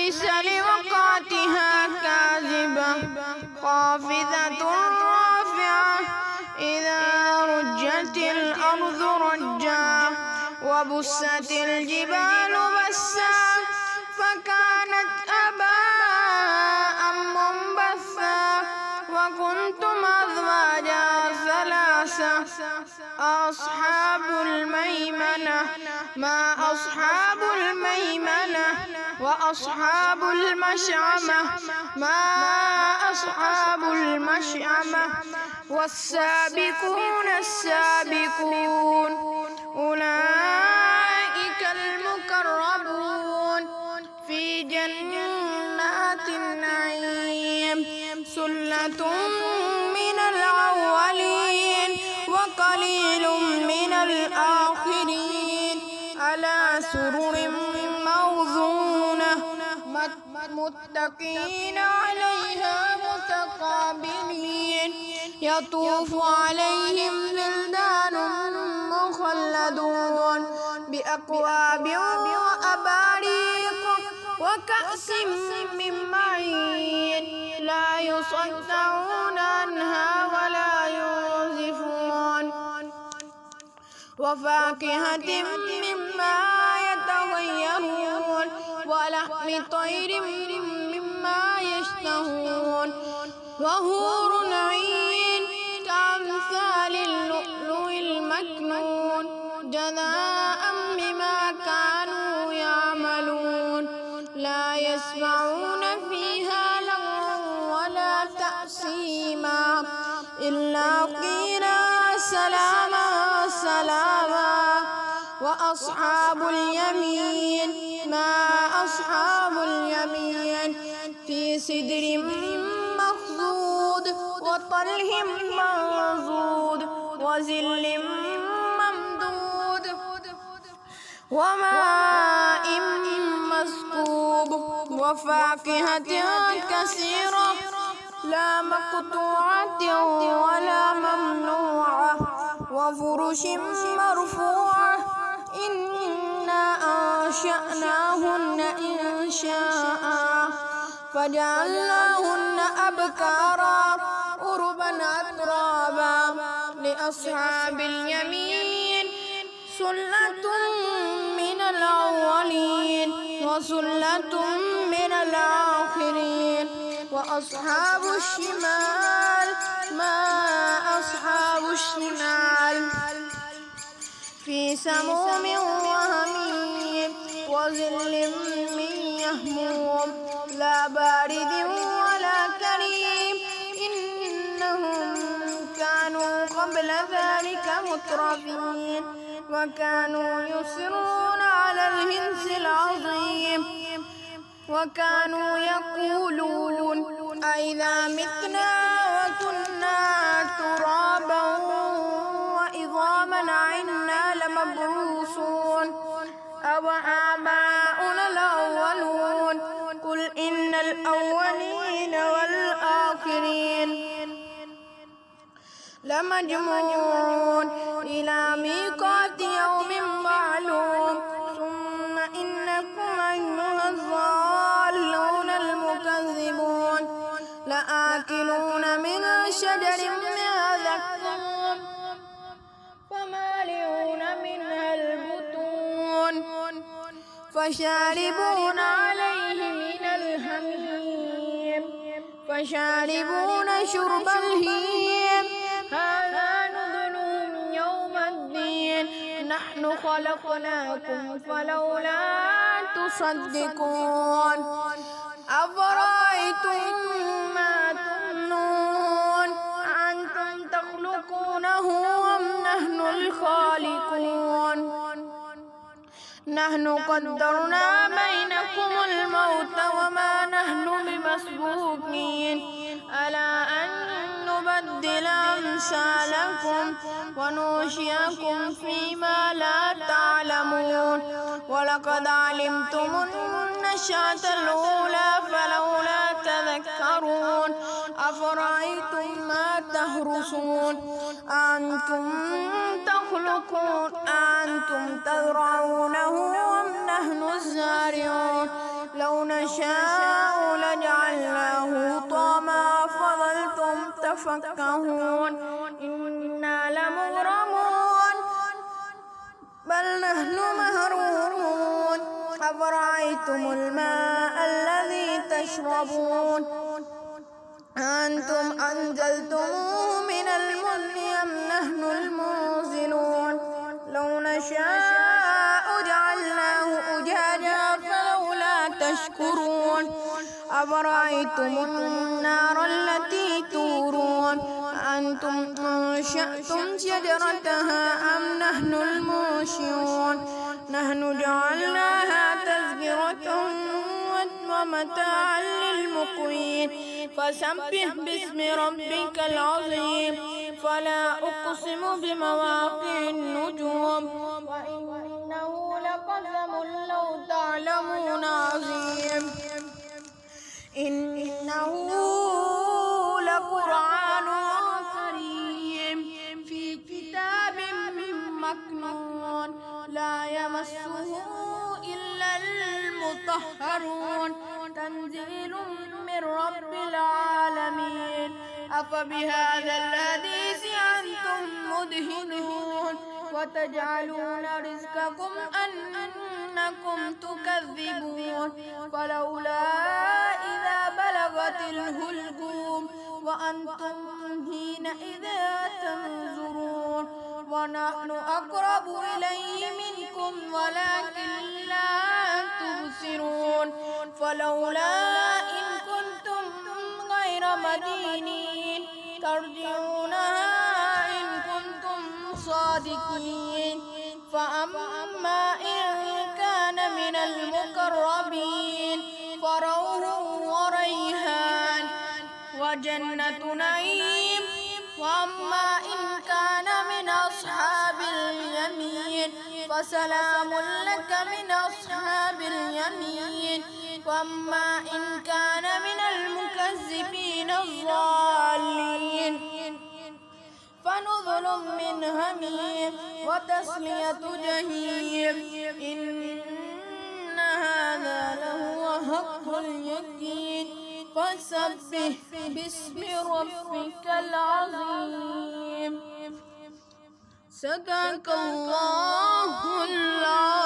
ليس لوقعتها كاذبة خافضة رافعة إذا رجت الأرض رجا وبست الجبال بسا فكانت هباء منبثا وكنتم أزواجا ثلاثة أصحاب الميمنة ما أصحاب الميمنة وأصحاب المشأمة ما أصحاب المشأمة والسابقون السابقون أولئك المقربون في جنات النعيم ثلة من الأولين وقليل من الآخرين على سرر موضونة متكئين عليها متقابلين يطوف عليهم ولدان مخلدون بأكواب وأباريق وكأس من معين لا يصدعون عنها ولا ينزفون وفاكهة مما يتخيرون ولحم طير مما يشتهون وحور عين كأمثال اللؤلؤ المكنون جزاء بما كانوا يعملون لا يسمعون فيها لغوا ولا تأثيما إلا قيلا سلاما سلاما وأصحاب اليمين ما أصحاب اليمين في سدر مخضود وطلح منضود وظل ممدود وماء مسكوب وفاكهة كثيرة لا مقطوعة ولا ممنوعة وفرش مرفوعة إنا أنشأناهن إنشاء فجعلناهن أبكارا عربا أترابا لأصحاب اليمين سلة من الأولين وسلة من الآخرين وأصحاب الشمال ما أصحاب الشمال في سموم وحميم وظل من يحموم لا بارد ولا كريم إنهم كانوا قبل ذلك مترفين وكانوا يصرون على الحنث العظيم وكانوا يقولون أئذا متنا وكنا ترابا وعظاما أئنا لمبعوثون أو آباؤنا الأولون قل إن الأولين والآخرين لمجموعون إلى ميقات يوم معلوم ثم إنكم أيها الضالون المكذبون لآكلون من شجر من زقوم فمالئون منها البطون فشاربون عليه من الحميم فشاربون شرب الهيم هذا نزلهم يوم الدين نحن خلقناكم فلولا تصدقون أفرأيتم ما تمنون أنتم تخلقونه أم نحن الخالقون نحن قدرنا بينكم الموت وما نحن بمسبوقين ألا أن نبدل أمثالكم وننشئكم فيما لا تعلمون ولقد علمتم النشأة الأولى فلولا تذكرون أفرأيتم ما تهرسون أنتم تزرعونه أم نحن الزارعون لو نشاء أفرأيتم الماء الذي تشربون أنتم أنزلتموه من المزن أم نحن المنزلون لو نشاء جعلناه أجاجا فلولا تشكرون أفرأيتم النار التي تورون أنتم أنشأتم شجرتها أم نحن المنشئون نحن جعلناها تذكرة ومتاعا للمقوين فسبح باسم ربك العظيم فلا أقسم بمواقع النجوم وإنه لقسم لو تعلمون عظيم إنه لقرآن كريم في كتاب مكنون لا يمسه إلا المطهرون تنزيل من رب العالمين أفبهذا الحديث أنتم مدهنون وتجعلون رزقكم أنكم تكذبون فلولا إذا بلغت الحلقوم وأنتم حينئذ تنظرون ونحن أقرب إليه منكم ولكن لا تبصرون فلولا إن كنتم غير مدينين ترجعونها إن كنتم صادقين فأما إن كان من المقربين فروح وريحان وجنة نعيم وأما إن كان من أصحاب اليمين فسلام لك من أصحاب اليمين وأما إن كان من المكذبين الضالين فنزل من حميم وتصلية جحيم إن هذا لهو حق اليقين فسبح باسم ربك العظيم صدق الله العظيم.